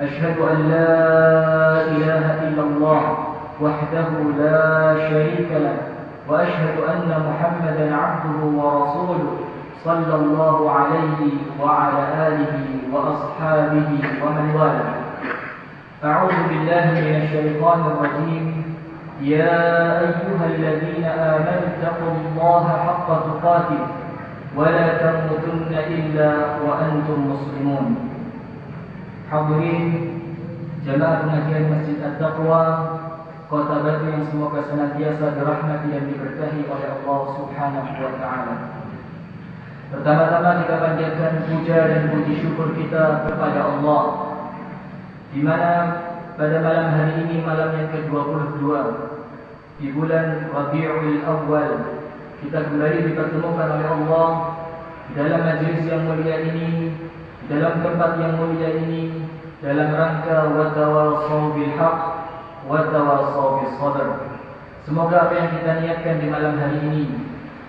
أشهد أن لا إله إلا الله وحده لا شريك له وأشهد أن محمدا عبده ورسوله صلى الله عليه وعلى آله وأصحابه ومن والاه. أعوذ بالله من الشيطان الرجيم. يا أيها الذين آمنوا اتقوا الله حق تقاته ولا تموتن إلا وأنتم مسلمون. Hadirin jemaah pengajian Masjid At-Taqwa Kota Batu yang semoga senantiasa dirahmati dan diberkahi oleh Allah Subhanahu wa taala. Pertama-tama kita panjatkan puja dan puji syukur kita kepada Allah, di mana pada malam hari ini, malam yang ke-22 di bulan Rabiul Awal, kita kembali dipertemukan oleh Allah dalam majlis yang mulia ini, dalam tempat yang mulia ini, dalam rangka watawassaw bil haqq watawassaw bis sabr. Semoga apa yang kita niatkan di malam hari ini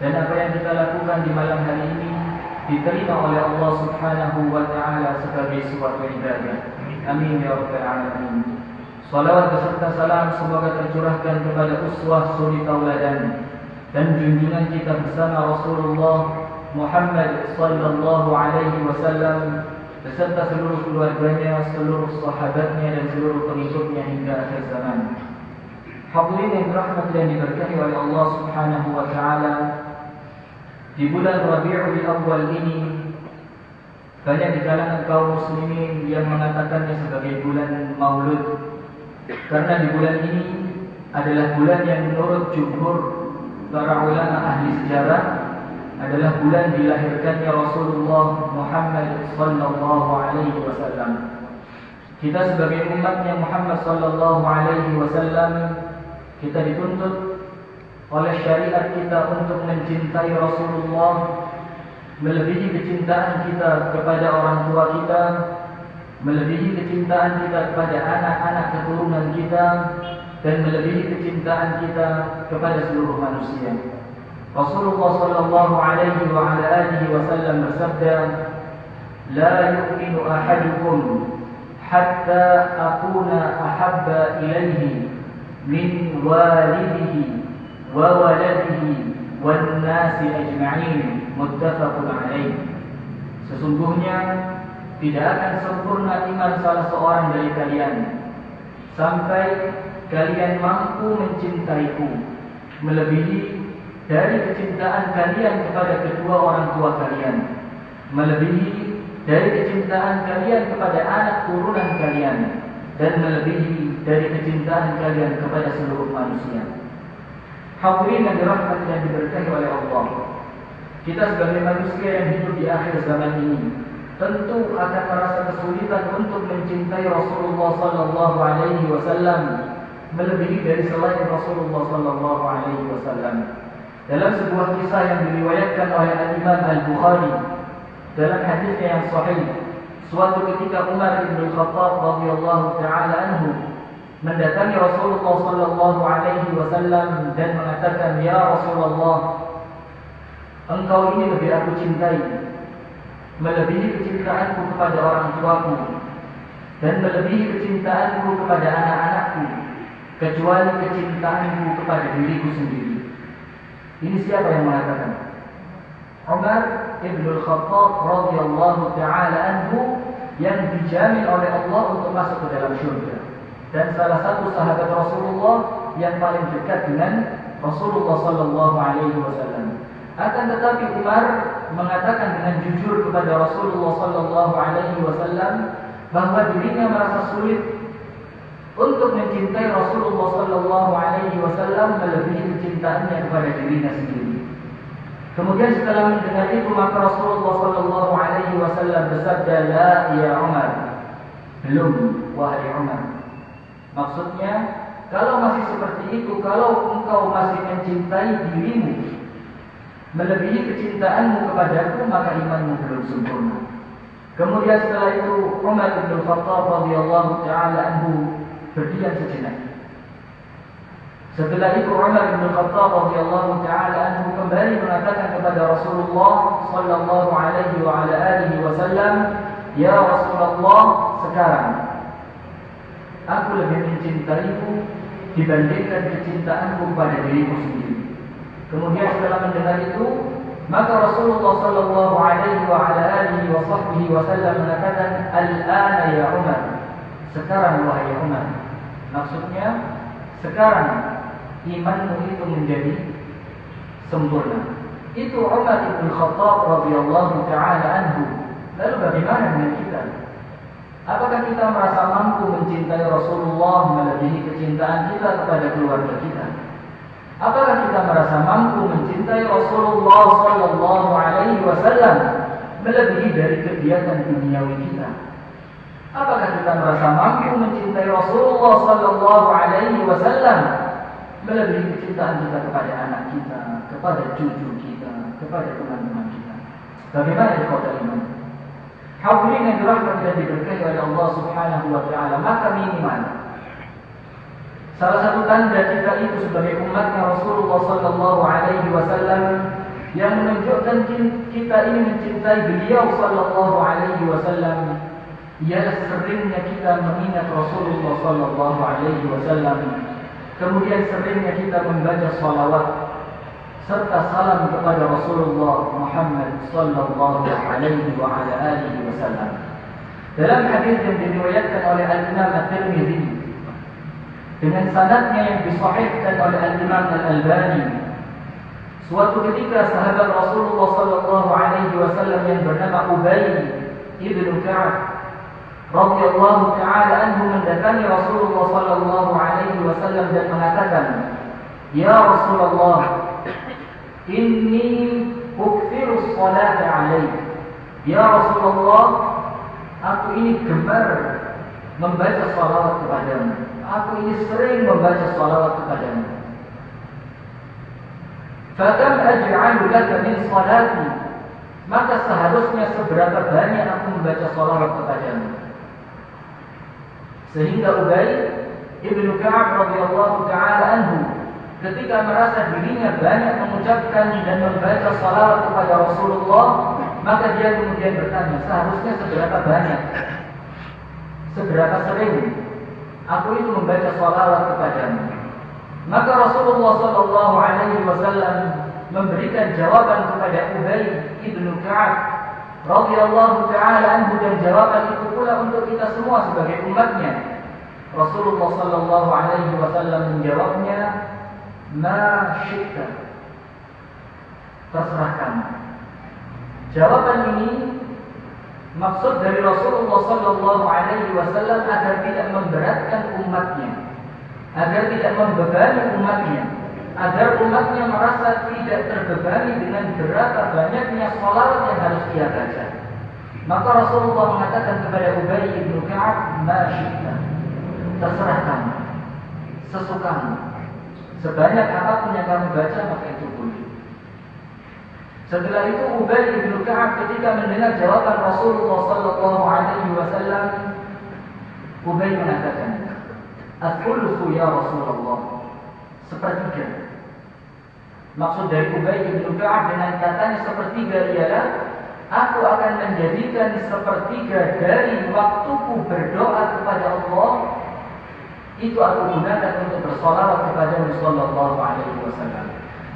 dan apa yang kita lakukan di malam hari ini diterima oleh Allah Subhanahu wa taala sebagai suatu ibadah. Amin ya rabbal alamin. Salawat beserta salam semoga tercurahkan kepada uswah suri tauladan dan junjungan kita bersama Rasulullah Muhammad sallallahu alaihi wasallam beserta seluruh keluarganya, seluruh sahabatnya dan seluruh pengikutnya hingga akhir zaman. Hadirin yang dirahmati dan diberkahi oleh Allah Subhanahu wa taala, di bulan Rabiul Awal ini banyak di kalangan kaum muslimin yang mengatakannya sebagai bulan Maulud, karena di bulan ini adalah bulan yang menurut jumhur para ulama ahli sejarah adalah bulan dilahirkannya Rasulullah Muhammad sallallahu alaihi wasallam. Kita sebagai umatnya Muhammad sallallahu alaihi wasallam, kita dituntut oleh syariat kita untuk mencintai Rasulullah melebihi kecintaan kita kepada orang tua kita, melebihi kecintaan kita kepada anak-anak keturunan kita, dan melebihi kecintaan kita kepada seluruh manusia. Rasulullah sallallahu alaihi wa ala alihi wasallam bersabda, "La yu'minu ahadukum hatta akuna ahabba ilaihi min walidihi wa waladihi wan nasi ajma'in." Muttafaqun alaih. Sesungguhnya tidak akan sempurna iman salah seorang dari kalian sampai kalian mampu mencintaiku melebihi dari kecintaan kalian kepada kedua orang tua kalian, melebihi dari kecintaan kalian kepada anak turunan kalian, dan melebihi dari kecintaan kalian kepada seluruh manusia. Hadirin yang dirahmati dan diberkahi oleh Allah, kita sebagai manusia yang hidup di akhir zaman ini tentu akan merasa kesulitan untuk mencintai Rasulullah sallallahu alaihi wasallam melebihi dari selain Rasulullah sallallahu alaihi wasallam. Dalam sebuah kisah yang diriwayatkan oleh Imam Al-Bukhari dalam hadisnya yang sahih, suatu ketika Umar bin Khattab radhiyallahu taala anhu mendatangi Rasulullah sallallahu alaihi wasallam dan mengatakan, "Ya Rasulullah, engkau ini lebih aku cintai melebihi kecintaanku kepada orang tuaku dan melebihi kecintaanku kepada anak-anakku, kecuali kecintaanku kepada diriku sendiri." Ini siapa yang mengatakan? Umar ibn Khattab radhiyallahu taala anhu, yang dijamin oleh Allah untuk masuk ke dalam syurga, dan salah satu sahabat Rasulullah yang paling dekat dengan Rasulullah sallallahu alaihi wasallam. Akan tetapi Umar mengatakan dengan jujur kepada Rasulullah sallallahu alaihi wasallam bahwa dirinya merasa sulit untuk mencintai Rasulullah sallallahu alaihi wasallam melebihi kecintaannya kepada dirinya sendiri. Kemudian setelah mendengar itu, maka Rasulullah sallallahu alaihi wasallam bersabda, "La ya Umar." Belum, wahai Umar. Maksudnya, kalau masih seperti itu, kalau engkau masih mencintai dirimu melebihi kecintaanmu kepadaku, maka imanmu belum sempurna. Kemudian setelah itu Umar bin Khattab radhiyallahu taala anhu berdiam sejenak. Setelah itu Umar bin Khattab radhiyallahu taala anhu kembali mengatakan kepada Rasulullah sallallahu alaihi wa ala alihi wasallam, "Ya Rasulullah, sekarang aku lebih mencintaimu dibandingkan kecintaanku pada dirimu sendiri. Kemudian setelah mendengar itu, maka Rasulullah sallallahu alaihi wa ala alihi wa sahbihi wasallam mengatakan, "Al-ana ya Umar." Sekarang wahai Umar. Maksudnya, sekarang imanmu itu menjadi sempurna. Itu Umar bin Khattab radhiyallahu taala anhu. Lalu bagaimana dengan kita? Apakah kita merasa mampu mencintai Rasulullah melebihi kecintaan kita kepada keluarga kita? Apakah kita merasa mampu mencintai Rasulullah sallallahu alaihi wasallam melebihi dari kegiatan duniawi kita? Apakah kita merasa mampu mencintai Rasulullah sallallahu alaihi wasallam melebihi kecintaan kita kepada anak kita, kepada cucu kita, kepada teman-teman kita? Bagaimana ikhwatul iman? Hadirin yang dirahmati dan diberkahi oleh Allah Subhanahu wa taala, maka minimal salah satu tanda kita itu sebagai umatnya Rasulullah sallallahu alaihi wasallam yang menunjukkan kita ini mencintai beliau sallallahu alaihi wasallam ialah seringnya kita mengingat Rasulullah sallallahu alaihi wasallam, kemudian seringnya kita membaca salawat serta salam kepada Rasulullah Muhammad sallallahu alaihi wa ala alihi wasallam. Dalam hadis yang diriwayatkan oleh Al-Imam At-Tirmidzi dengan sanadnya yang disahihkan oleh Al-Imam Al-Albani, suatu ketika sahabat Rasulullah sallallahu alaihi wasallam yang bernama Ubay ibn Ka'ab radhiyallahu taala anhu mendatangi Rasulullah sallallahu alaihi wasallam dan mengatakan, "Ya Rasulullah, inni ukthiru salata alaik." Ya Rasulullah, aku ini gemar membaca salawat kepadamu. Aku ini sering membaca salawat kepadamu. Fakam aj'alu laka min salati? Maka seharusnya seberapa banyak aku membaca salawat kepadamu? Sehingga Ubay ibnu Ka'ab radhiyallahu taala anhu ketika merasa dirinya banyak mengucapkan dan membaca salawat kepada Rasulullah, maka dia kemudian bertanya, seharusnya seberapa banyak? Seberapa sering aku itu membaca salawat kepadamu? Maka Rasulullah sallallahu alaihi wasallam memberikan jawaban kepada Ubay ibnu Ka'ab radhiyallahu taala anhu, dan jawaban itu pula untuk kita semua sebagai umatnya. Rasulullah sallallahu alaihi wasallam menjawabnya, "Ma syi'ta." Terserah kamu. Jawaban ini maksud dari Rasulullah sallallahu alaihi wasallam agar tidak memberatkan umatnya, agar tidak membebani umatnya, agar umatnya merasa tidak terbebani dengan berapa banyaknya salawat yang harus ia baca. Maka Rasulullah mengatakan kepada Ubay bin Ka'ab, "Ma syi'ta." Terserah kamu, sesukamu, sebanyak apapun yang kamu baca maka itu boleh. Setelah itu Ubay bin Ka'ab ketika mendengar jawaban Rasulullah sallallahu alaihi wasallam, Ubay mengatakan, "Ats-tsulusu ya Rasulullah." Sepertiga. Maksud dari Ubay bin Ka'ab dengan katanya sepertiga ialah, aku akan menjadikan sepertiga dari waktuku berdoa kepada Allah itu aku gunakan untuk bersolawat kepada Nabi sallallahu alaihi wasallam.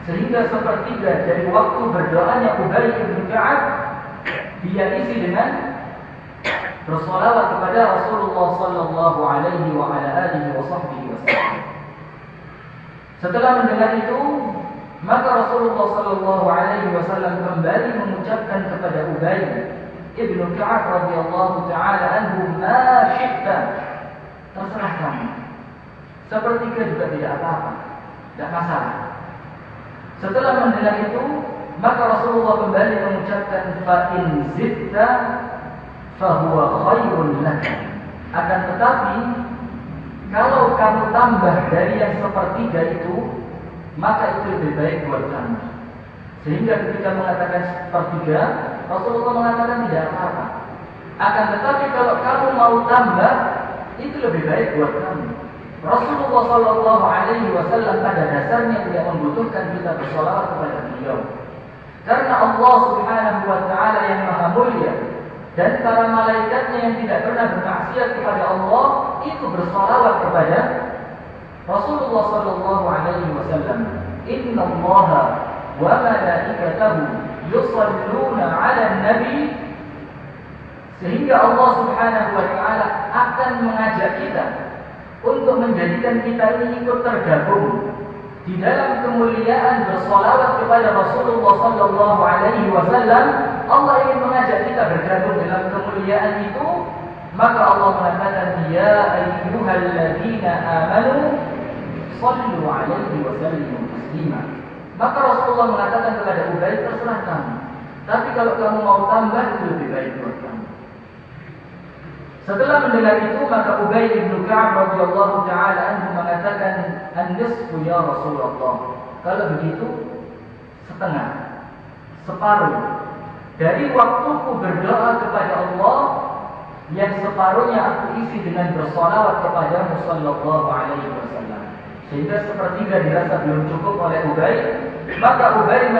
Sehingga sepertiga dari waktu berdoanya Ubay bin Ka'ab dia isi dengan bersolawat kepada Rasulullah sallallahu alaihi wa ala alihi wa sahbihi wasallam. Setelah mendengar itu, maka Rasulullah sallallahu alaihi wasallam kembali mengucapkan kepada Ubay ibnu Ka'ab radhiyallahu taala anhu, "Ma syi'ta." Terserah kamu. Sepertiga juga tidak apa-apa, tidak masalah. Setelah mendengar itu, maka Rasulullah kembali mengucapkan, "Fa in zidta fa huwa khairun lak." Akan tetapi, kalau kamu tambah dari yang sepertiga itu, maka itu lebih baik buat kamu. Sehingga ketika mengatakan sepertiga, Rasulullah mengatakan tidak apa-apa. Akan tetapi kalau kamu mau tambah, itu lebih baik buat kamu. Rasulullah sallallahu alaihi wasallam pada dasarnya tidak membutuhkan kita bersolawat kepada beliau, karena Allah Subhanahu wa taala yang maha mulia dan para malaikatnya yang tidak pernah bermaksiat kepada Allah itu bersalawat kepada Rasulullah sallallahu alaihi wasallam. Innallaha wa malaikatahu yusalluna 'alan nabi, sehingga Allah Subhanahu wa taala akan mengajak kita untuk menjadikan kita ini ikut tergabung di dalam kemuliaan bersalawat kepada Rasulullah sallallahu alaihi wasallam. Allah ingin mengajak kita bergabung dalam kemuliaan itu, maka Allah mengatakan ya ayyuhalladzina amanu shallu alaihi wa sallimu taslima. Maka Rasulullah mengatakan kepada Ubay, terserah kamu, tapi kalau kamu mau tambah itu lebih baik buat kamu. Setelah mendengar itu, maka Ubay bin Ka'ab radhiyallahu taala anhu mengatakan, "An-nisfu ya Rasulullah." Kalau begitu, setengah, separuh dari waktuku berdoa kepada Allah, yang separuhnya aku isi dengan bersolawat kepada sallallahu alaihi wasallam. Sehingga sepertiga dirasa belum cukup oleh Ubay, maka Ubay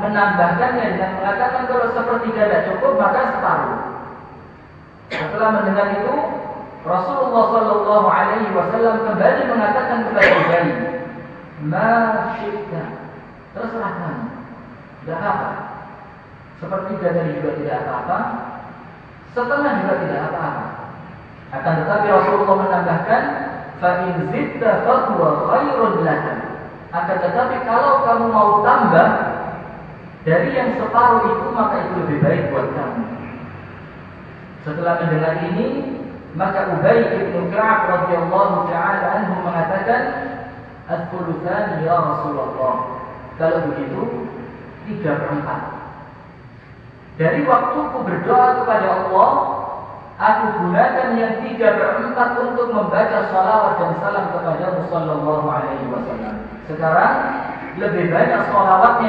menambahkannya dengan mengatakan kalau sepertiga tidak cukup maka separuh. Setelah mendengar itu, Rasulullah sallallahu alaihi wasallam kembali mengatakan kepada Ubay, "Ma syi'ta." Terserah kamu. Tidak apa. Sepertiga tadi juga tidak apa-apa, setengah juga tidak apa-apa. Akan tetapi Rasulullah menambahkan, "Fa in zidta fa huwa khairun laka." Akan tetapi kalau kamu mau tambah dari yang separuh itu, maka itu lebih baik buat kamu. Setelah mendengar ini, maka Ubay bin Ka'ab radhiyallahu taala anhu mengatakan, "Ats-tsulutsani ya Rasulullah." Kalau begitu, 3/4 dari waktuku berdoa kepada Allah, aku gunakan yang 3/4 untuk membaca salawat dan salam kepada sallallahu alaihi wasallam. Sekarang lebih banyak salawatnya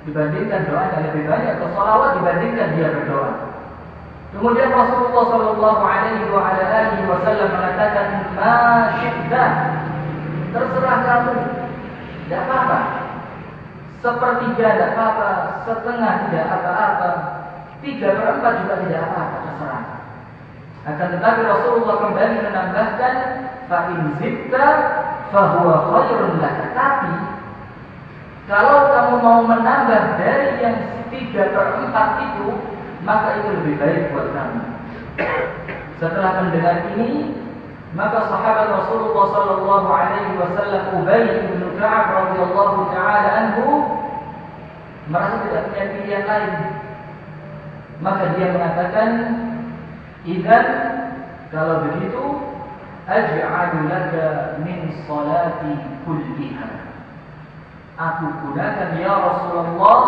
dibandingkan doanya, lebih banyak atau salawat dibandingkan dia berdoa. Kemudian Rasulullah sallallahu alaihi wasallam mengatakan, "Ma syi'ta." Terserah kamu, tidak apa-apa. Sepertiga tidak apa-apa, setengah tidak apa-apa, 3/4 juga tidak apa-apa, terserah. Akan tetapi Rasulullah kembali menambahkan, "Fa in zidta fa huwa khairun laka." Tapi kalau kamu mau menambah dari yang 3/4 itu, maka itu lebih baik buat kamu. Setelah mendengar ini, maka sahabat Rasulullah sallallahu alaihi wasallam Ubay bin Ka'ab radhiyallahu taala anhu merasa tidak punya pilihan lain. Maka dia mengatakan, "Idzan kalau begitu, aj'alu laka min salati kulliha." Aku gunakan ya Rasulullah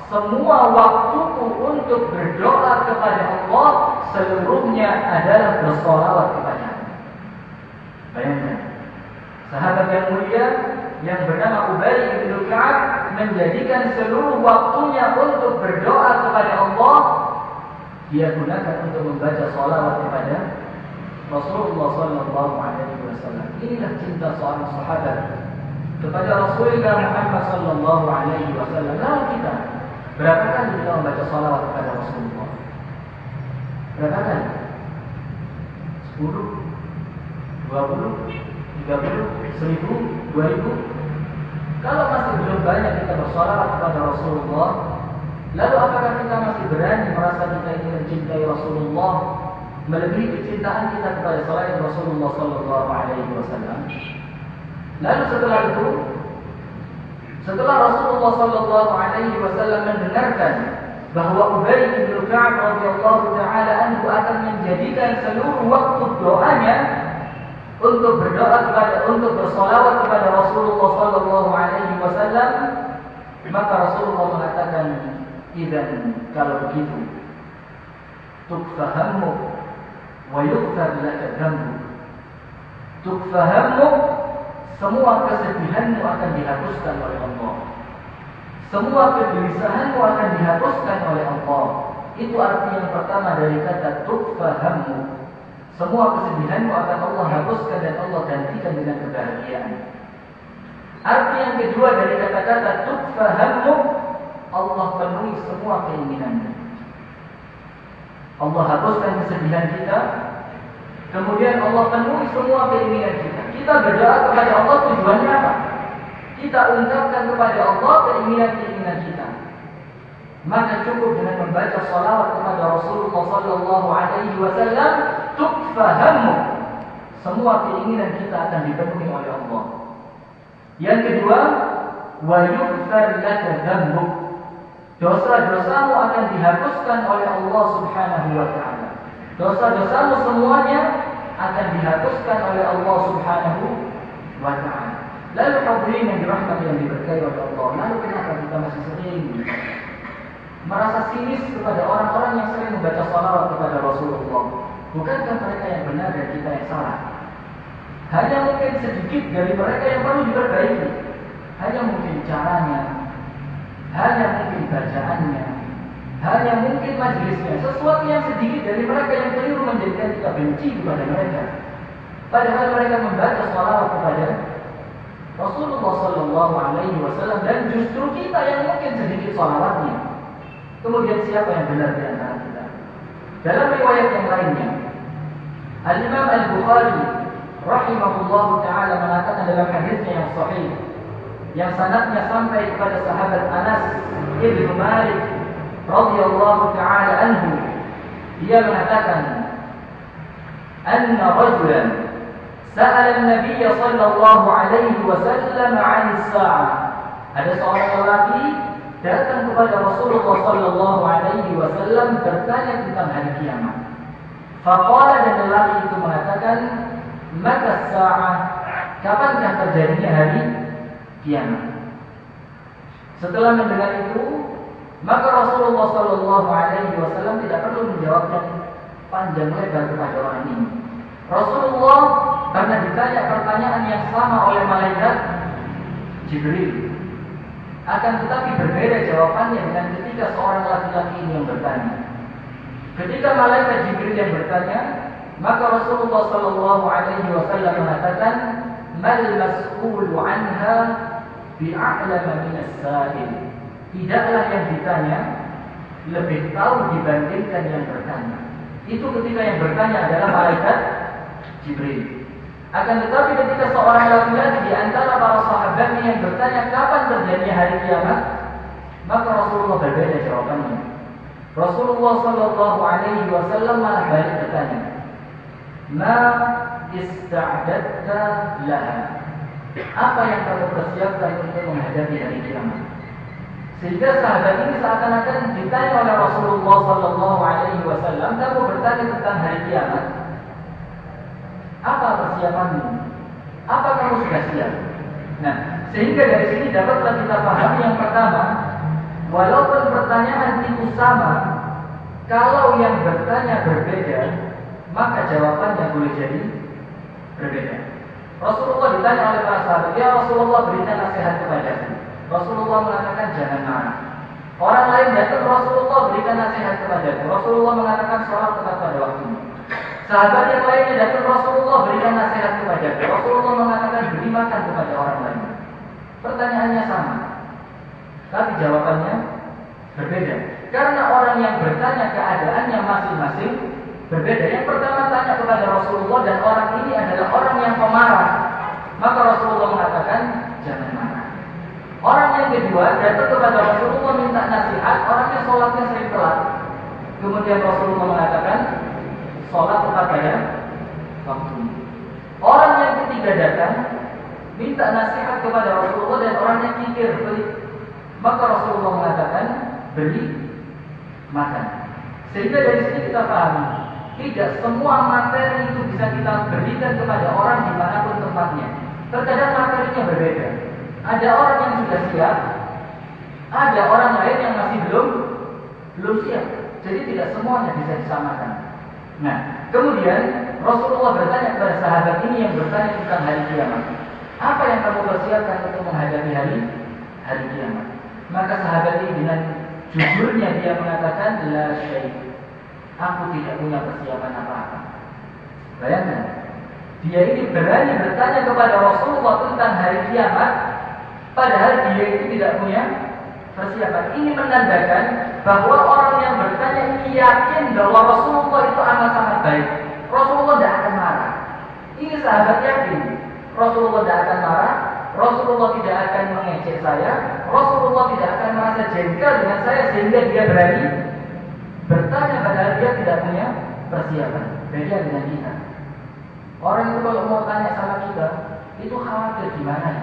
semua waktuku untuk berdoa kepada Allah seluruhnya adalah bersolawat kepada-Nya. Bayangkan, sahabat yang mulia yang bernama Ubay bin Ka'ab menjadikan seluruh waktunya untuk berdoa kepada Allah, dia gunakan untuk membaca salawat kepada Rasulullah sallallahu alaihi wasallam. Inilah cinta seorang sahabat kepada Rasulullah Muhammad sallallahu alaihi wasallam. Lalu kita berapa kali kita membaca salawat kepada Rasulullah? Berapa kali? 10, 20, 30, 1000, 2000. Kalau masih belum banyak kita bersalawat kepada Rasulullah, lalu apakah kita masih berani merasa kita ini mencintai Rasulullah melebihi kecintaan kita kepada selain Rasulullah sallallahu alaihi wasallam? Lalu setelah itu, setelah Rasulullah sallallahu alaihi wasallam mendengarkan bahwa Ubay bin Ka'ab radhiyallahu taala anhu akan menjadikan seluruh waktu doanya untuk berdoa untuk bersolawat kepada Rasulullah sallallahu alaihi wasallam, maka Rasulullah mengatakan, "Idzan kalau begitu, tukfahammu wa yughfar laka dhanbuk." Tukfahammu, semua kesedihanmu akan dihapuskan oleh Allah. Semua kegelisahanmu akan dihapuskan oleh Allah. Itu arti yang pertama dari kata tukfahammu. Semua kesedihanmu akan Allah hapuskan dan Allah gantikan dengan kebahagiaan. Arti yang kedua dari kata-kata tukfahammu, Allah penuhi semua keinginanmu. Allah hapuskan kesedihan kita, kemudian Allah penuhi semua keinginan kita. Kita berdoa kepada Allah tujuannya apa? Kita ungkapkan kepada Allah keinginan-keinginan kita. Maka cukup dengan membaca salawat kepada Rasulullah sallallahu alaihi wasallam, tukfahamu. Semua keinginan kita akan dipenuhi oleh Allah. Yang kedua, wa yughfar laka dzambuk. Dosa-dosamu akan dihapuskan oleh Allah Subhanahu wa taala. Dosa-dosamu semuanya akan dihapuskan oleh Allah Subhanahu wa taala. Lalu hadirin yang dirahmati yang diberkahi oleh Allah, lalu kenapa kita masih sering merasa sinis kepada orang-orang yang sering membaca salawat kepada Rasulullah? Bukankah mereka yang benar dan kita yang salah? Hanya mungkin sedikit dari mereka yang perlu diperbaiki. Hanya mungkin caranya, hanya mungkin bacaannya, hanya mungkin majelisnya. Sesuatu yang sedikit dari mereka yang keliru menjadikan kita benci kepada mereka. Padahal mereka membaca salawat kepada Rasulullah sallallahu alaihi wasallam, dan justru kita yang mungkin sedikit salawatnya. Kemudian siapa yang benar di antara kita? Dalam riwayat yang lainnya, Al-Imam Al-Bukhari rahimahullah ta'ala mengatakan dalam hadisnya yang sahih, yang sanadnya sampai kepada sahabat Anas ibn Malik radhiyallahu ta'ala anhu, dia mengatakan, anna rajulan sa'ala an-nabiy sallallahu alaihi wasallam 'an as-sa'ah. Ada seorang lelaki datang kepada Rasulullah sallallahu alaihi wasallam bertanya tentang hari kiamat. Faqala, dan lelaki itu mengatakan, maka as-sa'ah, kapankah terjadinya hari kiamat? Setelah mendengar itu, maka Rasulullah sallallahu alaihi wasallam tidak perlu menjawabnya panjang lebar kepada orang ini. Rasulullah pernah ditanya pertanyaan yang sama oleh malaikat Jibril. Akan tetapi berbeda jawabannya dengan ketika seorang laki-laki ini yang bertanya. Ketika malaikat Jibril yang bertanya, maka Rasulullah sallallahu alaihi wasallam mengatakan, mal mas'ulu anha bi'a'lama min as-sa'il. Tidaklah yang ditanya lebih tahu dibandingkan yang bertanya. Itu ketika yang bertanya adalah malaikat Jibril. Akan tetapi ketika seorang laki-laki di antara para sahabatnya yang bertanya kapan terjadinya hari kiamat, maka Rasulullah berbeda jawabannya. Rasulullah sallallahu alaihi wasallam malah balik bertanya, ma ista'dadta laha. Apa yang kamu persiapkan untuk menghadapi hari kiamat? Sehingga sahabat ini seakan-akan ditanya oleh Rasulullah sallallahu alaihi wasallam, kamu bertanya tentang hari kiamat, apa persiapanmu? Apa kamu sudah siap? Nah, sehingga dari sini dapatlah kita pahami yang pertama, walaupun pertanyaan itu sama, kalau yang bertanya berbeda, maka jawabannya boleh jadi berbeda. Rasulullah ditanya oleh para sahabat, ya Rasulullah, berikan nasihat kepadaku. Rasulullah mengatakan jangan marah. Orang lain datang, Rasulullah berikan nasihat kepadaku. Rasulullah mengatakan sholat tepat pada waktunya. Sahabat yang lainnya datang, Rasulullah berikan nasihat kepadaku. Rasulullah mengatakan beri makan kepada orang lain. Pertanyaannya sama, tapi jawabannya berbeda. Karena orang yang bertanya keadaannya masing-masing berbeda. Yang pertama tanya kepada Rasulullah, dan orang ini adalah orang yang pemarah. Maka Rasulullah mengatakan jangan marah. Orang yang kedua datang kepada Rasulullah minta nasihat, orangnya sholatnya sering telat. Kemudian Rasulullah mengatakan sholat tepat pada waktunya. Orang yang ketiga datang minta nasihat kepada Rasulullah, dan orangnya kikir, pelit. Maka Rasulullah mengatakan beri makan. Sehingga dari sini kita pahami, tidak semua materi itu bisa kita berikan kepada orang dimanapun tempatnya. Terkadang materinya berbeda. Ada orang yang sudah siap, ada orang lain yang masih belum siap. Jadi tidak semuanya bisa disamakan. Nah, kemudian Rasulullah bertanya kepada sahabat ini yang bertanya tentang hari kiamat, apa yang kamu persiapkan untuk menghadapi hari kiamat? Maka sahabat ini dengan jujurnya dia mengatakan, la syai', aku tidak punya persiapan apa-apa. Bayangkan, dia ini berani bertanya kepada Rasulullah tentang hari kiamat, padahal dia itu tidak punya persiapan. Ini menandakan bahwa orang yang bertanya ini yakin bahwa Rasulullah itu amat sangat baik. Rasulullah tidak akan marah. Ini sahabat yakin. Rasulullah tidak akan marah. Rasulullah tidak akan mengejek saya. Rasulullah tidak akan merasa jengkel dengan saya sehingga dia berani bertanya padahal dia tidak punya persiapan. Beda dengan kita. Orang itu kalau mau tanya sama kita, itu khawatir gimana ya?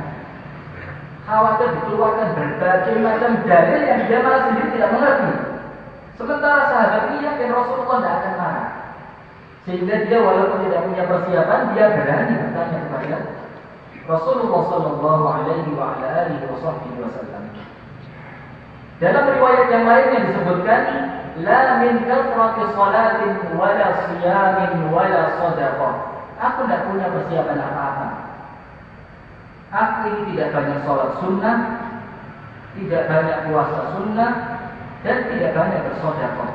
Khawatir dikeluarkan berbagai macam dalil yang dia malah sendiri tidak mengerti. Sementara sahabat ini yakin Rasulullah tidak akan marah. Sehingga dia walaupun tidak punya persiapan, dia berani bertanya kepada Rasulullah sallallahu alaihi wasallam. Dalam riwayat yang lainnya disebutkan, la min kathrati salatin wala siyamin wala shadaqah. Aku tidak punya persiapan apa-apa. Aku ini tidak banyak sholat sunnah, tidak banyak puasa sunnah, dan tidak banyak bersedekah.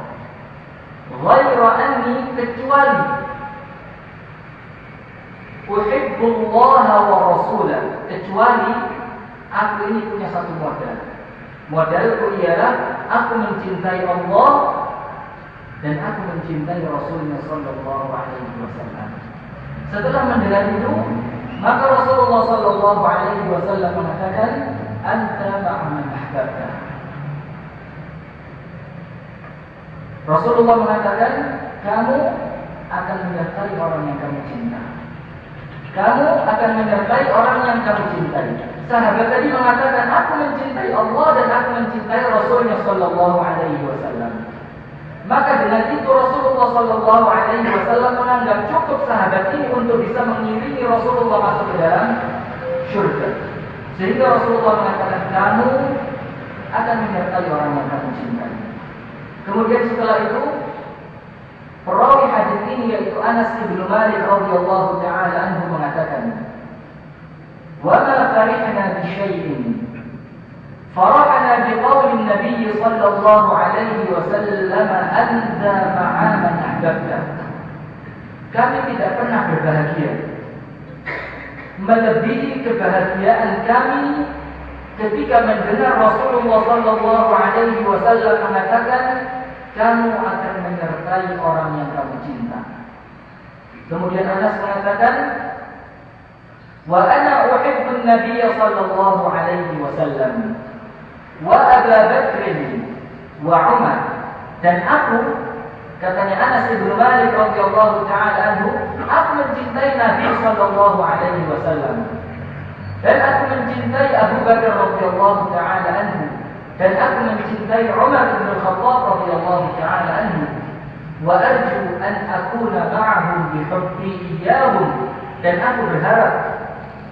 Ghayra anni, kecuali uhibbullaha wa rasulah, kecuali aku ini punya satu modal. Modalku ialah aku mencintai Allah dan aku mencintai Rasulullah sallallahu alaihi wasallam. Setelah mendengar itu, maka Rasulullah sallallahu alaihi wasallam mengatakan, anta ma'aman ahbabta. Rasulullah mengatakan, kamu akan menyertai orang yang kamu cinta. Kamu akan menyertai orang yang kamu cintai. Sahabat tadi mengatakan, aku mencintai Allah dan aku mencintai Rasulnya sallallahu alaihi wasallam. Maka dengan itu Rasulullah sallallahu alaihi wasallam menganggap cukup sahabat ini untuk bisa mengiringi Rasulullah masuk ke dalam syurga. Sehingga Rasulullah mengatakan, kamu akan menyertai orang yang kamu cintai. Kemudian setelah itu, perawi hadis ini yaitu Anas bin Malik radhiyallahu taala anhu mengatakan, "Wa ma farihna bi syai'in فرحنا بقول النبي صلى الله عليه وسلم أنت مع من أحببت." Kami tidak pernah berbahagia melebihi kebahagiaan kami ketika mendengar Rasulullah sallallahu alaihi wasallam mengatakan, kamu akan menyertai orang yang kamu cinta. Kemudian Anas mengatakan, wa ana uhibbu an-nabiy sallallahu alaihi wasallam wa Abu Bakr wa Umar, dan aku, katanya Anas bin Malik radhiyallahu taala anhu, aku mencintai Nabi sallallahu alaihi wasallam dan aku mencintai Abu Bakar radhiyallahu taala anhu dan aku mencintai Umar bin Khattab radhiyallahu taala anhu wa arju an akuna ma'ahum bi hubbi iyyahum, dan aku berharap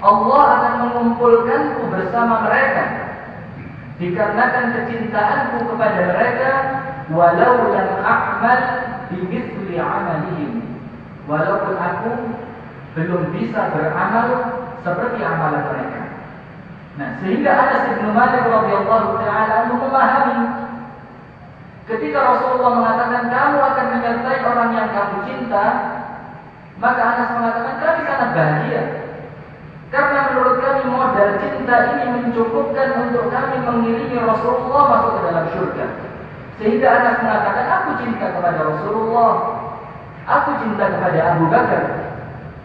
Allah akan mengumpulkanku bersama mereka dikarenakan kecintaanku kepada mereka, walau lam a'mal bimithli amalihim, walaupun aku belum bisa beramal seperti amalan mereka. Nah, sehingga Anas bin Malik radhiyallahu taala anhu memahami ketika Rasulullah mengatakan kamu akan menyertai orang yang kamu cinta, maka Anas mengatakan kami sangat bahagia. Karena menurut kami modal cinta ini mencukupkan untuk kami mengiringi Rasulullah masuk ke dalam surga. Sehingga Anas mengatakan, aku cinta kepada Rasulullah, aku cinta kepada Abu Bakar,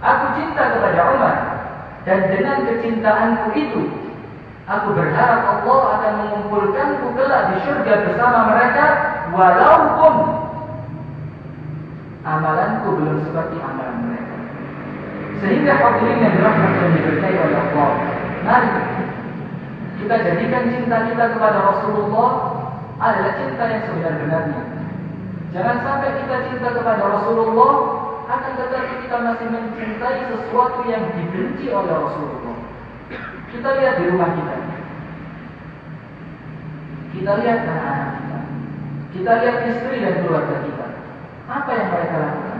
aku cinta kepada Umar, dan dengan kecintaanku itu, aku berharap Allah akan mengumpulkanku kelak di surga bersama mereka, walaupun amalanku belum seperti amalan mereka. Sehingga hadirin yang dirahmati dan diberkahi oleh Allah, mari kita jadikan cinta kita kepada Rasulullah adalah cinta yang sebenar-benarnya. Jangan sampai kita cinta kepada Rasulullah, akan tetapi kita masih mencintai sesuatu yang dibenci oleh Rasulullah. Kita lihat di rumah kita, kita lihat anak-anak kita, kita lihat istri dan keluarga kita. Apa yang mereka lakukan?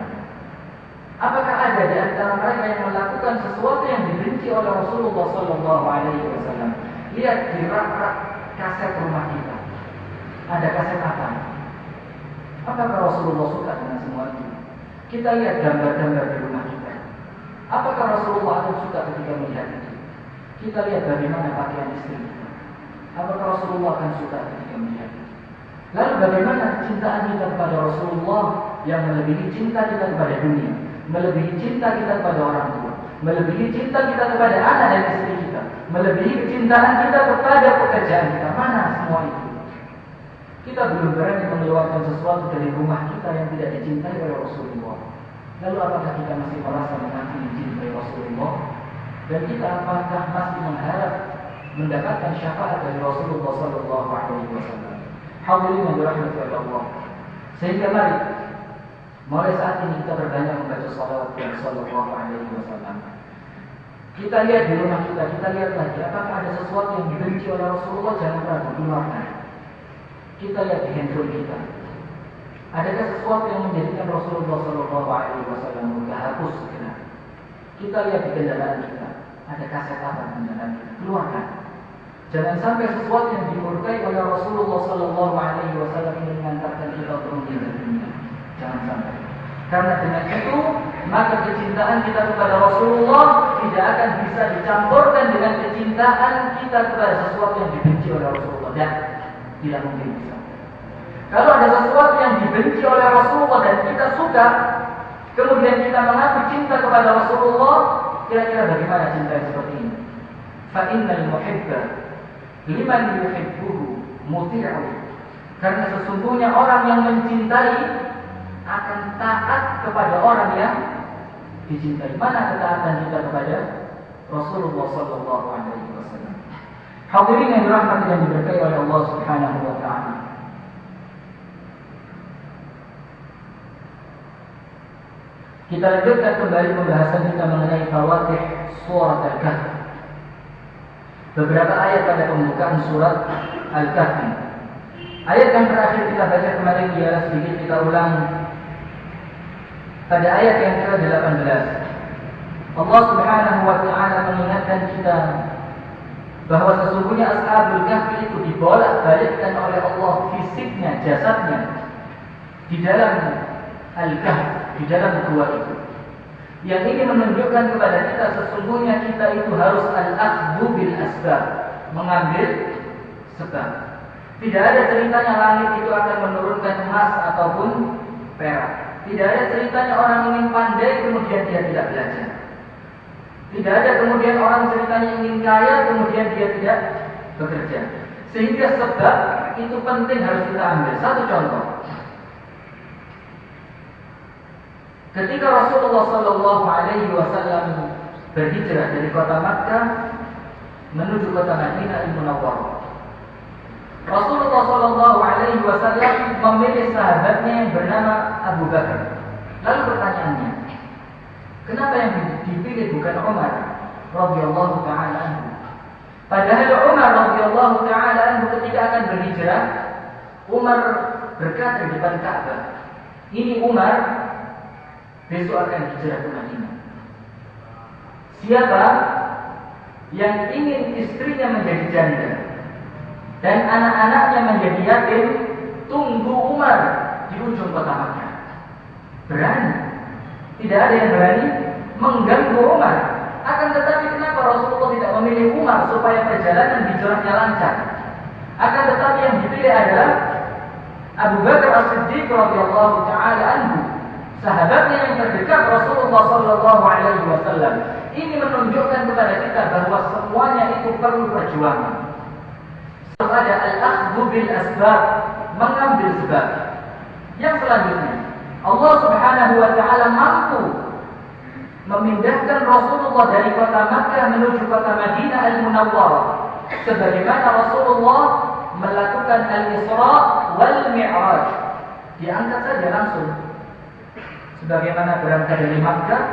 Apakah ada di antara mereka yang melakukan sesuatu yang dibenci oleh Rasulullah sallallahu alaihi wasallam? Lihat di rak-rak kaset rumah kita. Ada kaset apa? Apakah Rasulullah suka dengan semua itu? Kita lihat gambar-gambar di rumah kita. Apakah Rasulullah akan suka ketika melihat itu? Kita lihat bagaimana pakaian istri kita. Apakah Rasulullah akan suka ketika melihat itu? Lalu bagaimana kecintaan kita kepada Rasulullah yang melebihi cinta kita kepada dunia, melebihi cinta kita kepada orang tua, melebihi cinta kita kepada anak dan istri kita, melebihi kecintaan kita kepada pekerjaan kita? Mana semua itu? Kita belum berani mengeluarkan sesuatu dari rumah kita yang tidak dicintai oleh Rasulullah. Lalu apakah kita masih merasa mengaku mencintai Rasulullah? Dan kita apakah masih mengharap mendapatkan syafaat dari Rasulullah Sallallahu Alaihi Wasallam? Hadirin yang dirahmati oleh Allah. Sehingga mari, mulai saat ini kita berbanyak membaca salawat Nabi Sallallahu Alaihi Wasallam. Kita lihat di rumah kita lihat lagi apakah ada sesuatu yang dibenci oleh Rasulullah, jangan ragu, keluarkan. Kita lihat di handphone kita, adakah sesuatu yang menjadikan Rasulullah Sallallahu Alaihi Wasallam murka? Hapus segera. Kita lihat di kendaraan kita, ada kaset apa di kendaraan kita? Keluarkan. Jangan sampai sesuatu yang dimurkai oleh Rasulullah Sallallahu Alaihi Wasallam ini mengantarkan kita untuk meninggal dunia. Jangan sampai. Karena dengan itu maka kecintaan kita kepada Rasulullah tidak akan bisa dicampurkan dengan kecintaan kita kepada sesuatu yang dibenci oleh Rasulullah. Dan tidak mungkin bisa. Kalau ada sesuatu yang dibenci oleh Rasulullah dan kita suka, kemudian kita mengaku cinta kepada Rasulullah, kira-kira bagaimana cinta yang seperti ini? Fa innal muhibba liman yuhibbuhu muti'u. Karena sesungguhnya orang yang mencintai akan taat kepada orang yang dicintai. Mana ketaatan kita kepada Rasulullah Sallallahu Alaihi Wasallam? Hadirin yang dirahmati dan diberkahi oleh Allah Subhanahu Wa Taala. Kita lanjutkan kembali pembahasan kita mengenai fawatih surat Al-Kahf. Beberapa ayat pada pembukaan surat Al-Kahfi. Ayat yang terakhir kita baca kemarin ialah sedikit kita ulang pada ayat yang ke-18. Allah Subhanahu wa taala mengingatkan kita bahwa sesungguhnya Ashabul Kahfi itu dibolak-balikkan oleh Allah fisiknya, jasadnya di dalam Al-Kahf, di dalam gua itu. Yang ini menunjukkan kepada kita sesungguhnya kita itu harus al-akhdhu bil asbab, mengambil sebab. Tidak ada ceritanya langit itu akan menurunkan emas ataupun perak. Tidak ada ceritanya orang ingin pandai kemudian dia tidak belajar. Tidak ada kemudian orang ceritanya ingin kaya kemudian dia tidak bekerja. Sehingga sebab itu penting harus kita ambil. Satu contoh. Ketika Rasulullah Sallallahu Alaihi Wasallam berhijrah dari kota Makkah menuju kota Madinah Al-Munawwarah, Rasulullah Sallallahu Alaihi Wasallam memilih sahabatnya yang bernama Abu Bakar. Lalu pertanyaannya, kenapa yang dipilih bukan Umar radhiyallahu taala anhu? Padahal Umar radhiyallahu taala anhu ketika akan berhijrah, Umar berkata di depan Ka'bah, ini Umar besok akan hijrah ke Madinah. Siapa yang ingin istrinya menjadi janda dan anak-anaknya menjadi yatim, tunggu Umar di ujung kota Makkah. Berani. Tidak ada yang berani mengganggu Umar. Akan tetapi kenapa Rasulullah tidak memilih Umar supaya perjalanan hijrahnya lancar? Akan tetapi yang dipilih adalah Abu Bakar As-Siddiq radhiyallahu taala anhu, sahabatnya yang terdekat Rasulullah Sallallahu Alaihi Wasallam. Ini menunjukkan kepada kita bahwa semuanya itu perlu perjuangan. Harus ada al-akhdhu bil asbab, mengambil sebab. Yang selanjutnya, Allah Subhanahu wa taala mampu memindahkan Rasulullah dari kota Makkah menuju kota Madinah Al-Munawwarah, sebagaimana Rasulullah melakukan al-Isra wal Mi'raj. Diangkat saja langsung. Sebagaimana berangkat dari Makkah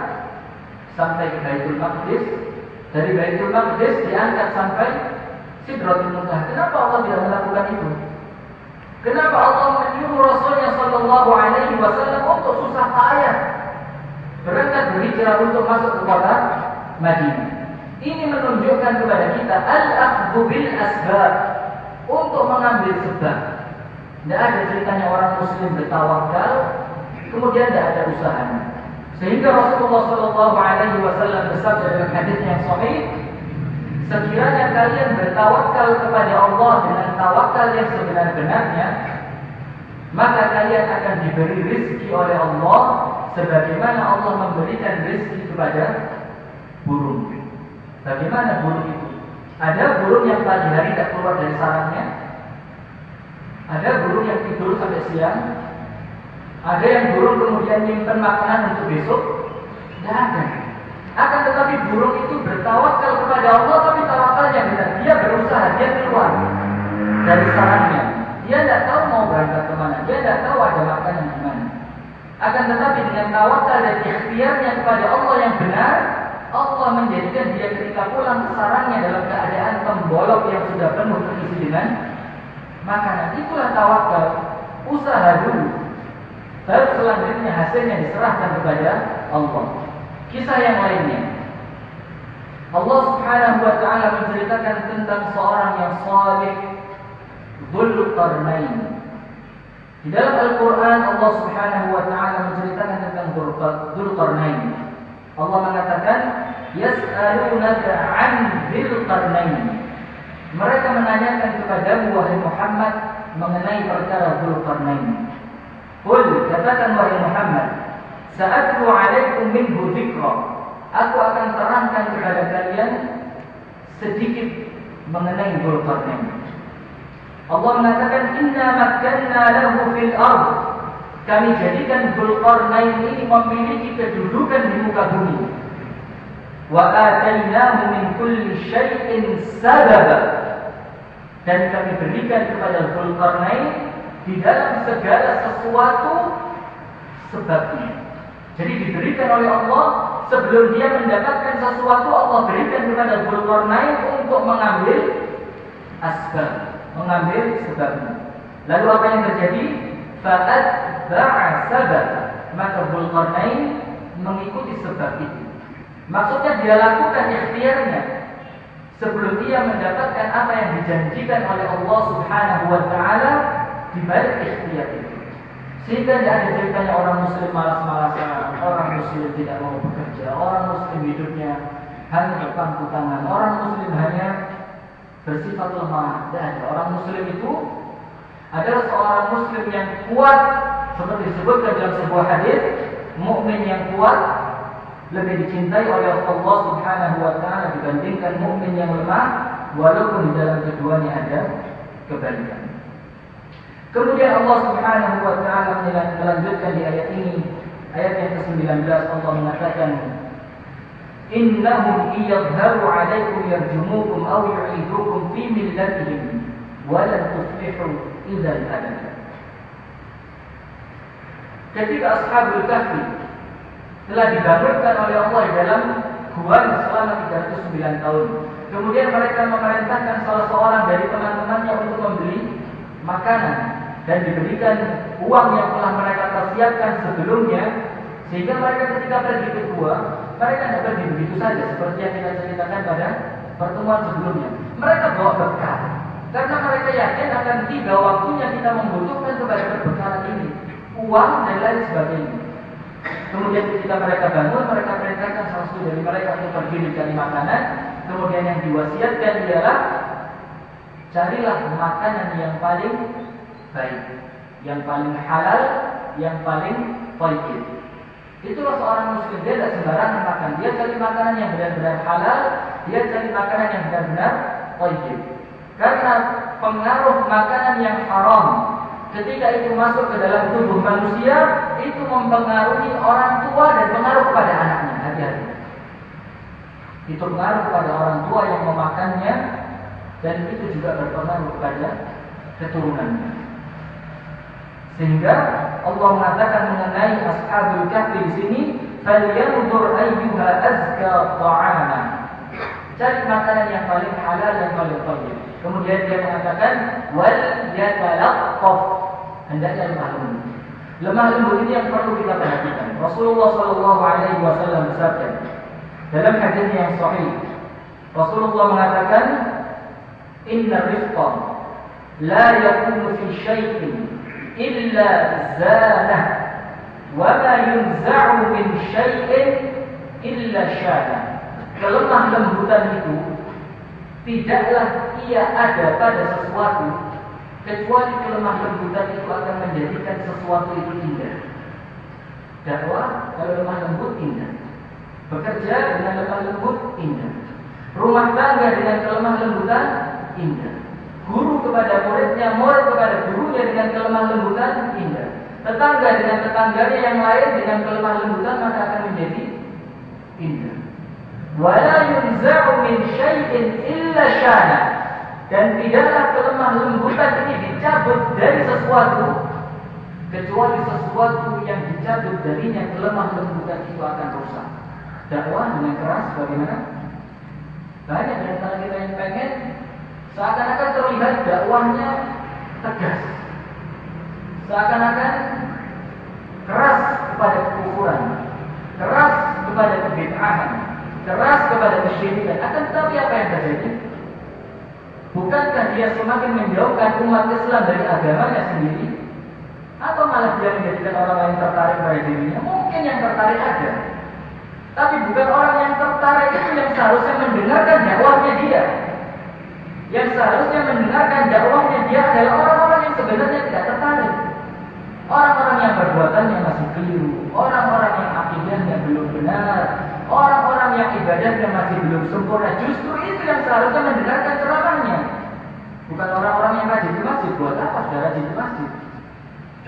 sampai ke Baitul Maqdis, dari Baitul Maqdis diangkat sampai Sidratul Muntaha. Kenapa Allah tidak melakukan itu? Kenapa Allah menyuruh Rasulnya Sallallahu Alaihi Wasallam untuk susah payah berangkat berhijrah untuk masuk ke kota Madinah? Ini menunjukkan kepada kita al-akhdhu bil asbab, untuk mengambil sebab. Tidak ada ceritanya orang Muslim bertawakal kemudian tidak ada usahanya. Sehingga Rasulullah Sallallahu Alaihi Wasallam bersabda dalam hadis yang sahih, sekiranya kalian bertawakal kepada Allah dengan tawakal yang sebenar-benarnya, maka kalian akan diberi rezeki oleh Allah sebagaimana Allah memberikan rezeki kepada burung. Bagaimana burung itu? Ada burung yang pagi hari tidak keluar dari sarangnya, ada burung yang tidur sampai siang, ada yang burung kemudian menyimpan makanan untuk besok. Tidak ada. Akan tetapi burung itu bertawakal kepada Allah, tapi tawakalnya benar. Dia berusaha, dia keluar dari sarangnya. Dia tidak tahu mau berangkat kemana, dia tidak tahu ada makanan di mana. Akan tetapi dengan tawakal dan ikhtiarnya kepada Allah yang benar, Allah menjadikan dia ketika pulang ke sarangnya dalam keadaan pembolok yang sudah penuh terisi dengan makanan. Itulah tawakal. Usaha dulu, baru selanjutnya hasilnya diserahkan kepada Allah. Kisah yang lainnya, Allah Subhanahu wa ta'ala menceritakan tentang seorang yang saleh, Dzulqarnain. Di dalam Al-Quran Allah Subhanahu wa ta'ala menceritakan tentang Dzulqarnain. Allah mengatakan, yas'alunaka 'an Dzulqarnain. Mereka menanyakan kepadamu wahai Muhammad mengenai perkara Dzulqarnain. Qul, katakan wahai Muhammad, sa'atlu 'alaikum minhu dzikra. Aku akan terangkan kepada kalian sedikit mengenai Dzulqarnain. Allah mengatakan, inna makkanna lahu fil ard. Kami jadikan Dzulqarnain ini memiliki kedudukan di muka bumi. Wa atainahu min kulli syai'in sababa. Dan kami berikan kepada Dzulqarnain di dalam segala sesuatu sebabnya. Jadi diberikan oleh Allah sebelum dia mendapatkan sesuatu, Allah berikan kepada Dzulqarnain untuk mengambil asbab, mengambil sebabnya. Lalu apa yang terjadi? Fa'atba'a sabab. Maka Dzulqarnain mengikuti sebab itu. Maksudnya dia lakukan ikhtiarnya sebelum dia mendapatkan apa yang dijanjikan oleh Allah Subhanahu wa ta'ala di balik ikhtiar itu. Sehingga tidak ada ceritanya orang muslim malas-malasan, orang muslim tidak mau bekerja, orang muslim hidupnya hanya berpangku tangan, orang muslim hanya bersifat lemah. Tidak ada. Orang muslim itu adalah seorang muslim yang kuat, seperti disebutkan dalam sebuah hadis, mukmin yang kuat lebih dicintai oleh Allah Subhanahu wa ta'ala dibandingkan mukmin yang lemah, walaupun di dalam keduanya ada kebalikan. Kemudian Allah Subhanahu wa ta'ala melanjutkan di ayat ini, ayat yang ke-19, Allah mengatakan, innahum iyadharu 'alaikum yarjumukum aw yu'idukum fi millatihim wa lan tuflihu idzan abada. Ketika Ashabul Kahfi telah dibangunkan oleh Allah di dalam gua selama 309 tahun, kemudian mereka memerintahkan salah seorang dari teman-temannya untuk membeli makanan dan diberikan uang yang telah mereka persiapkan sebelumnya, sehingga mereka ketika pergi ke gua, mereka tidak pergi begitu saja seperti yang kita ceritakan pada pertemuan sebelumnya. Mereka bawa bekal karena mereka yakin akan tiba waktunya kita membutuhkan kepada perbekalan ini, uang dan lain sebagainya. Kemudian ketika mereka bangun, mereka perintahkan salah satu dari mereka untuk pergi mencari makanan. Kemudian yang diwasiatkan ialah carilah makanan yang paling baik, yang paling halal, yang paling thayyib. Itulah seorang muslim, dia tidak sembarangan makan. Dia cari makanan yang benar-benar halal, dia cari makanan yang benar-benar thayyib. Karena pengaruh makanan yang haram ketika itu masuk ke dalam tubuh manusia, itu mempengaruhi orang tua dan pengaruh kepada anaknya. Hati-hati. Itu pengaruh kepada orang tua yang memakannya, dan itu juga berpengaruh kepada keturunannya. Sehingga Allah mengatakan mengenai Ashabul Kahfi di sini, falyanzur ayyuha azka ta'ama. Cari makanan yang paling halal dan paling thayyib. Kemudian dia mengatakan wal yatalaqqaf, hendaknya lemah lembut. Lemah lembut ini yang perlu kita perhatikan. Rasulullah sallallahu alaihi wasallam bersabda dalam hadis yang sahih, Rasulullah mengatakan, inna rifqa la yakunu fi syai'in illa zanah wa ma yunza'u min syai'in illa syana. Kelemah lembutan itu tidaklah ia ada pada sesuatu kecuali kelemah lembutan itu akan menjadikan sesuatu itu indah. Dakwah kalau lemah lembut indah, bekerja dengan lemah lembut indah, rumah tangga dengan kelemah lembutan indah, guru kepada muridnya, murid kepada gurunya dengan kelemah lembutan indah, tetangga dengan tetangganya yang lain dengan kelemah lembutan, maka akan menjadi indah. Wala yunza'u min syai'in illa syana, dan tidaklah kelemah lembutan ini dicabut dari sesuatu kecuali sesuatu yang dicabut darinya kelemah lembutan itu akan rusak. Dakwah dengan keras bagaimana? Banyak di antara kita yang pengen seakan-akan terlihat dakwahnya tegas, seakan-akan keras kepada kekufuran, keras kepada kebid'ahan, keras kepada kesyirikan. Akan tetapi apa yang terjadi? Bukankah dia semakin menjauhkan umat Islam dari agamanya sendiri? Atau malah dia menjadikan orang lain tertarik pada dirinya? Mungkin yang tertarik ada, tapi bukan orang yang tertarik itu yang seharusnya mendengarkan dakwahnya dia. Yang seharusnya mendengarkan dakwahnya dia adalah orang-orang yang sebenarnya tidak tertarik, orang-orang yang perbuatannya masih keliru, orang-orang yang akidahnya belum benar, orang-orang yang ibadahnya masih belum sempurna. Justru itu yang seharusnya mendengarkan ceramahnya, bukan orang-orang yang rajin di masjid. Buat apa sudah rajin di masjid?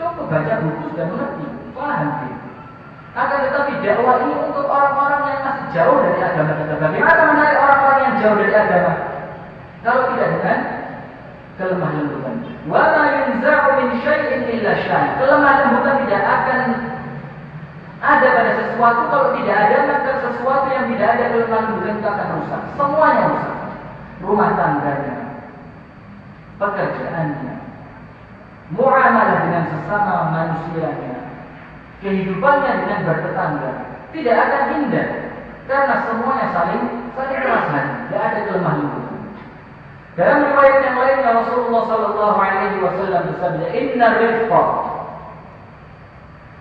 Coba baca buku sudah mengerti, paham dia. Akan tetapi dakwah ini untuk orang-orang yang masih jauh dari agama kita. Bagaimana menarik orang-orang yang jauh dari agama? Kalau tidak dengan kelemah lembutan. Wa ma yunza'u min syai'in illa syai'. Kelemah lembutan tidak akan ada pada sesuatu kalau tidak ada, maka sesuatu yang tidak ada kelemah lembutan itu akan rusak. Semuanya rusak. Rumah tangganya, pekerjaannya, muamalah dengan sesama manusianya, kehidupannya dengan bertetangga tidak akan indah karena semuanya saling keras hati, tidak ada kelemah lembutan. Dalam riwayat yang lainnya Rasulullah sallallahu alaihi wasallam bersabda, "Inna rifqa,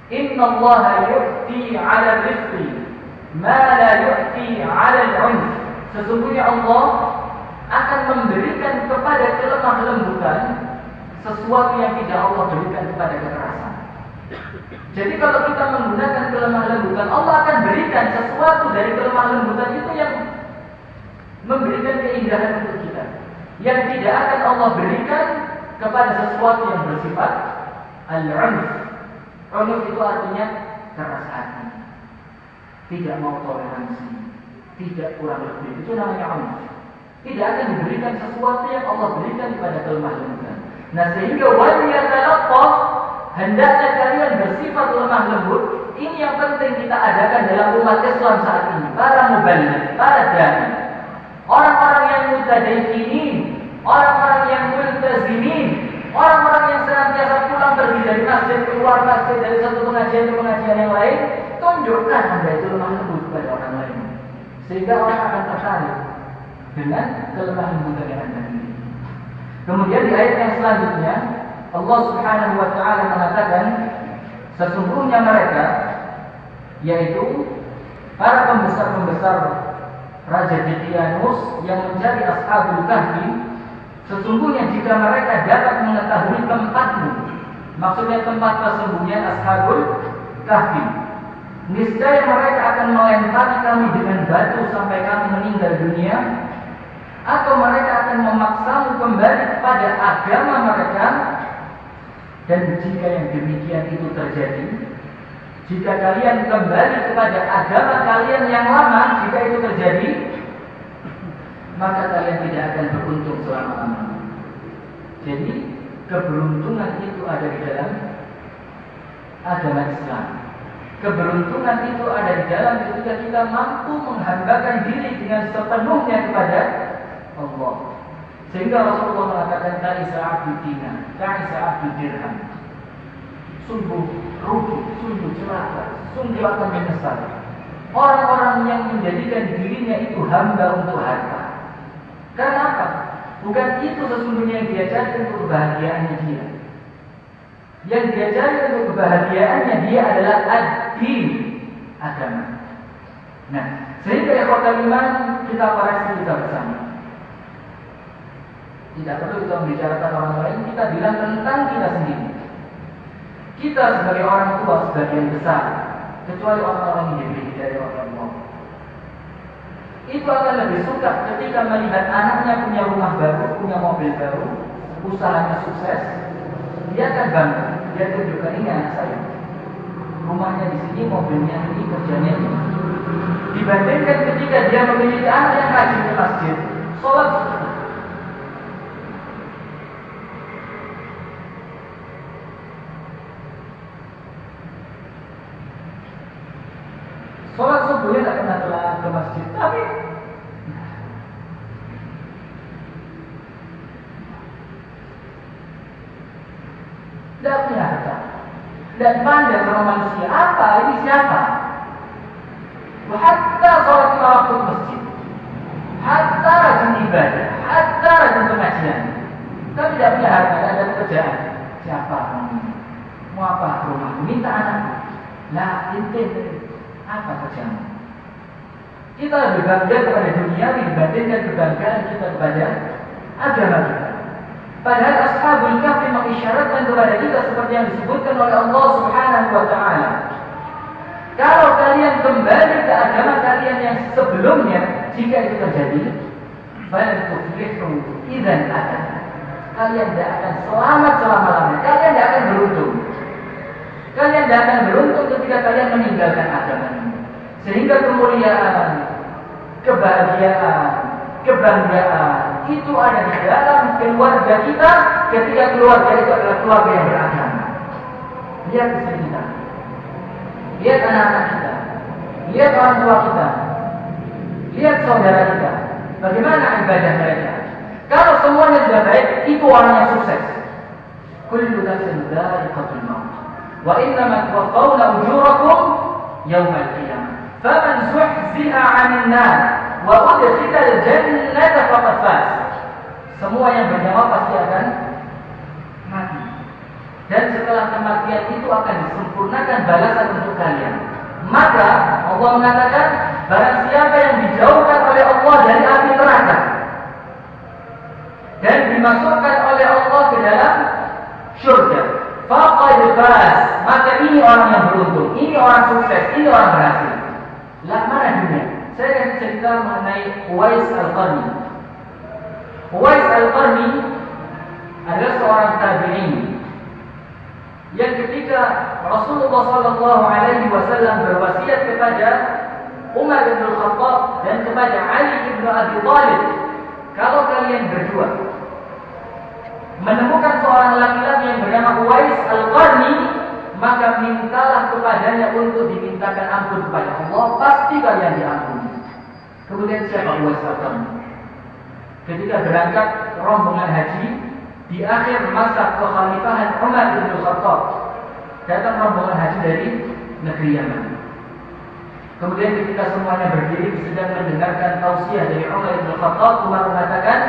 inna Allah yu'ti 'ala rifqi ma la yu'ti 'ala al-'unf." Sesungguhnya Allah akan memberikan kepada kelemah lembutan sesuatu yang tidak Allah berikan kepada kekerasan. Jadi kalau kita menggunakan kelemah lembutan, Allah akan berikan sesuatu dari kelemah lembutan itu yang memberikan keindahan untuk kita, yang tidak akan Allah berikan kepada sesuatu yang bersifat al-'unf. 'Unf itu artinya keras hati, tidak mau toleransi, tidak kurang lebih. Itu namanya 'unf. Tidak akan diberikan sesuatu yang Allah berikan kepada kelemah lembutan. Nah, sehingga waliyatalaqqaf, hendaknya kalian bersifat lemah lembut. Ini yang penting kita adakan dalam umat Islam saat ini. Para muballigh, para dai, orang-orang yang mutadayyinin, orang-orang yang multazimin, orang-orang yang senantiasa pulang pergi dari masjid keluar masjid, dari satu pengajian ke pengajian yang lain. Tunjukkan Anda itu lemah lembut kepada orang lain, sehingga orang akan tertarik dengan kelemah lembutan yang Anda miliki. Kemudian di ayat yang selanjutnya Allah Subhanahu wa taala mengatakan, sesungguhnya mereka, yaitu para pembesar-pembesar Raja Daqyanus yang mencari Ashabul Kahfi, sesungguhnya jika mereka dapat mengetahui tempatmu, maksudnya tempat persembunyian Ashabul Kahfi, niscaya mereka akan melempari kami dengan batu sampai kami meninggal dunia, atau mereka akan memaksamu kembali kepada agama mereka. Dan jika yang demikian itu terjadi, jika kalian kembali kepada agama kalian yang lama, jika itu terjadi, maka kalian tidak akan beruntung selama-lamanya. Jadi keberuntungan itu ada di dalam agama Islam. Keberuntungan itu ada di dalam ketika kita mampu menghambakan diri dengan sepenuhnya kepada Allah. Sehingga Rasulullah mengatakan, ta'isa abdu dinar, ta'isa abdu dirham. Sungguh rugi, sungguh celaka, sungguh akan menyesal orang-orang yang menjadikan dirinya itu hamba untuk harta. Karena apa? Bukan itu sesungguhnya yang dia cari untuk kebahagiaannya dia. Yang dia cari untuk kebahagiaannya dia adalah ad-din, agama. Nah, sehingga ikhwatal iman, kita koreksi kita bersama. Tidak perlu kita membicarakan orang lain, kita bilang tentang kita sendiri. Kita sebagai orang tua sebagian besar, kecuali orang-orang yang diberi hidayah oleh Allah, itu akan lebih suka ketika melihat anaknya punya rumah baru, punya mobil baru, usahanya sukses. Dia akan bangga, dia tunjukkan, ini anak saya, rumahnya di sini, mobilnya ini, kerjanya ini. Dibandingkan ketika dia memiliki anak yang rajin ke masjid, sholat subuhnya tak pernah telat ke masjid, tapi tidak punya harta, tidak pandang sama manusia. Apa ini, siapa? Hatta sholat lima waktu ke masjid, hatta rajin ibadah, hatta rajin pengajian, tapi tidak punya harta, tidak ada pekerjaan. Siapa? Mau apa? Rumah, minta anak. Lah, inti apa kerjaan? Kita lebih bangga kepada dunia dibandingkan kebanggaan kita kepada agama kita. Padahal Ashabul Kahfi mengisyaratkan kepada kita seperti yang disebutkan oleh Allah Subhanahu wa taala. Kalau kalian kembali ke agama kalian yang sebelumnya, jika itu terjadi, faltuflihu idzan abadan. Kalian tidak akan selamat selama-lamanya. Kalian tidak akan beruntung. Kalian tidak akan beruntung ketika kalian meninggalkan agama ini. Sehingga kemuliaan, kebahagiaan, kebanggaan itu ada di dalam keluarga kita ketika keluarga itu adalah keluarga yang beragama. Lihat istri kita, lihat anak-anak kita, lihat orang tua kita, lihat saudara kita, bagaimana ibadah mereka. Kalau semuanya sudah baik, itu orang yang sukses. Kullu nafsin dha'iqatul maut wa innama tuwaffawna ujurakum yaumal qiyamah. Faman zuhziha 'anil nar wa udkhilal jannata faqad faz. Semua yang bernyawa pasti akan mati. Dan setelah kematian itu akan disempurnakan balasan untuk kalian. Maka Allah mengatakan, barang siapa yang dijauhkan oleh Allah dari api neraka dan dimasukkan oleh Allah ke dalam surga, faqad faz, maka ini orang yang beruntung, ini orang sukses, ini orang berhasil. Lah, mana dunia? Saya akan cerita mengenai Uwais Al-Qarni. Uwais Al-Qarni adalah seorang tabi'in yang ketika Rasulullah SAW berwasiat kepada Umar bin Khattab dan kepada Ali bin Abi Thalib, kalau kalian berdua menemukan seorang laki-laki yang bernama Uwais Al-Qarni, maka mintalah kepadanya untuk dimintakan ampun kepada Allah, pasti kalian diampuni. Kemudian siapa Uwais Al-Qarni? Ketika berangkat rombongan haji di akhir masa kekhalifahan Umar bin Khattab, datang rombongan haji dari negeri Yaman. Kemudian ketika semuanya berdiri sedang mendengarkan tausiah dari Umar bin Khattab, Umar mengatakan,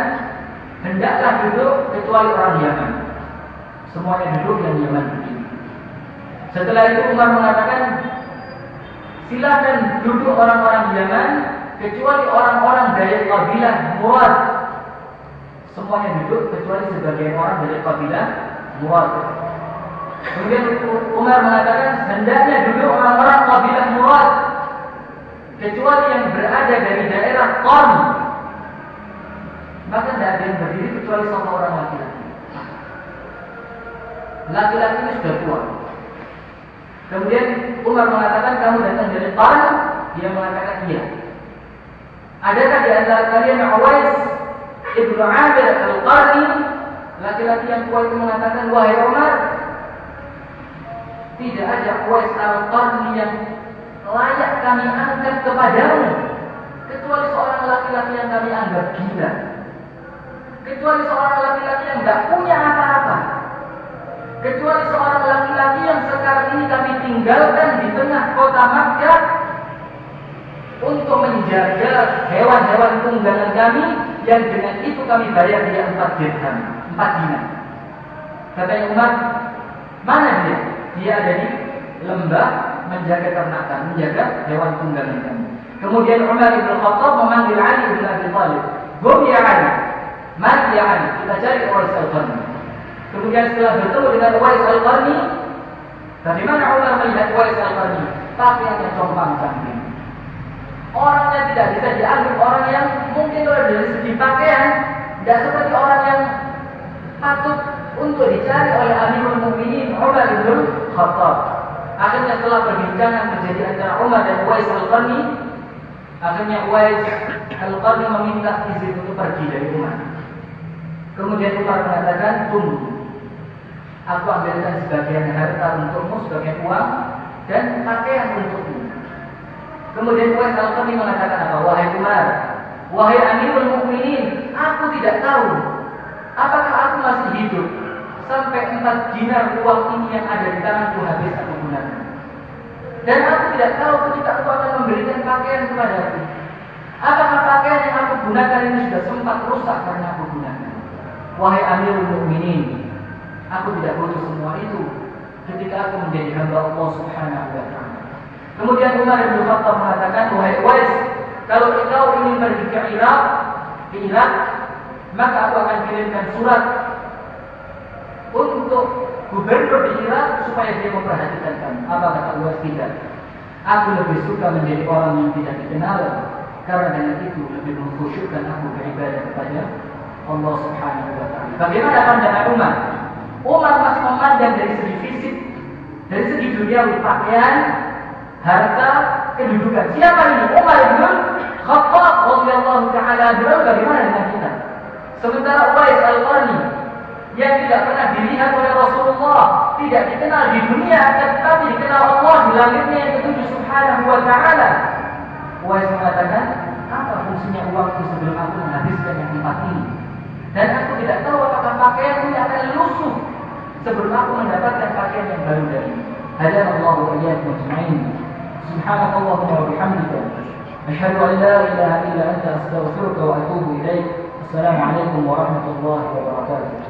hendaklah duduk kecuali orang Yaman. Semuanya duduk, yang Yaman berdiri. Setelah itu Umar mengatakan, silakan duduk orang-orang Yaman kecuali orang-orang dari kabilah Murad. Semuanya duduk kecuali sebagian orang dari kabilah Murad. Kemudian Umar mengatakan, hendaknya duduk orang-orang kabilah Murad kecuali yang berada dari daerah Qarn. Maka tidak ada yang berdiri kecuali satu orang laki-laki. Laki-laki ini sudah tua. Kemudian Umar mengatakan, kamu datang dari Qarn? Dia mengatakan iya. Adakah di antara kalian Uwais Ibnu Amir Al-Qarni? Laki-laki yang tua itu mengatakan, wahai Umar, tidak ada Uwais Al-Qarni yang layak kami angkat kepadamu kecuali seorang laki-laki yang kami anggap gila, kecuali seorang laki-laki yang tidak punya apa-apa, kecuali seorang laki-laki yang sekarang ini kami tinggalkan di tengah kota Makkah untuk menjaga hewan-hewan tunggangan kami, yang dengan itu kami bayar dia 4 dirham, 4 dinar. Katanya Umar, mana dia? Dia ada di lembah menjaga ternakan, menjaga hewan tunggangan kami. Kemudian Umar bin Khattab memanggil Ali bin Abi Thalib. Gum ya Ali, Man ya Ali? Kita cari Uwais Al-Qarni. Kemudian setelah bertemu dengan Uwais Al-Qarni, bagaimana Umar melihat Uwais Al-Qarni? Pakaiannya compang-camping. Orangnya tidak bisa dianggap orang yang mungkin kalau dari segi pakaian tidak seperti orang yang patut untuk dicari oleh Amirul Mukminin Umar bin Khattab. Akhirnya setelah perbincangan terjadi antara Umar dan Uwais Al-Qarni, akhirnya Uwais Al-Qarni meminta izin untuk pergi dari Umar. Kemudian Umar mengatakan, tunggu, aku ambilkan sebagian harta untukmu, sebagian uang dan pakaian untukmu. Kemudian Uwais Al-Qarni mengatakan apa? Wahai Umar, wahai Amirul Mukminin, aku tidak tahu apakah aku masih hidup sampai 4 dinar uang ini yang ada di tanganku habis aku gunakan. Dan aku tidak tahu ketika aku akan memberikan pakaian kepadaku, apakah pakaian yang aku gunakan ini sudah sempat rusak karena aku gunakan. Wahai Amirul Mukminin, aku tidak butuh semua itu ketika aku menjadi hamba Allah Subhanahu wa Ta'ala. Kemudian Umar bin Khattab mengatakan, wahai Uwais, kalau engkau ingin pergi ke Irak, maka aku akan kirimkan surat untuk gubernur di Irak supaya dia memperhatikan kamu. Apa kata Uwais? Tidak. Aku lebih suka menjadi orang yang tidak dikenal, karena dengan itu lebih mengkhusyukkan aku beribadah kepada Allah Subhanahu wa Ta'ala. Bagaimana pandangan Umar? Umar masih memandang dari segi fisik, dari segi duniawi, pakaian, harta, kedudukan. Siapa ini? Umar bin Khattab radhiyallahu ta'ala anhu. Bagaimana dengan kita? Sementara Uwais Al-Qarni yang tidak pernah dilihat oleh Rasulullah, tidak dikenal di dunia, tetapi dikenal Allah di langitnya yang ketujuh Subhanahu wa Ta'ala. Uwais mengatakan, apa fungsinya uangku sebelum aku menghabiskan yang 4 ini? Dan aku tidak tahu apakah pakaian ini akan lusuh sebelum aku mendapatkan pakaian yang baru dari ini. Hadanallahu wa iyyakum ajma'in. Subhanakallahumma wa bihamdika, asyhadu an la ilaha illa anta, astaghfiruka wa atubu ilaik. Assalamualaikum warahmatullahi wabarakatuh.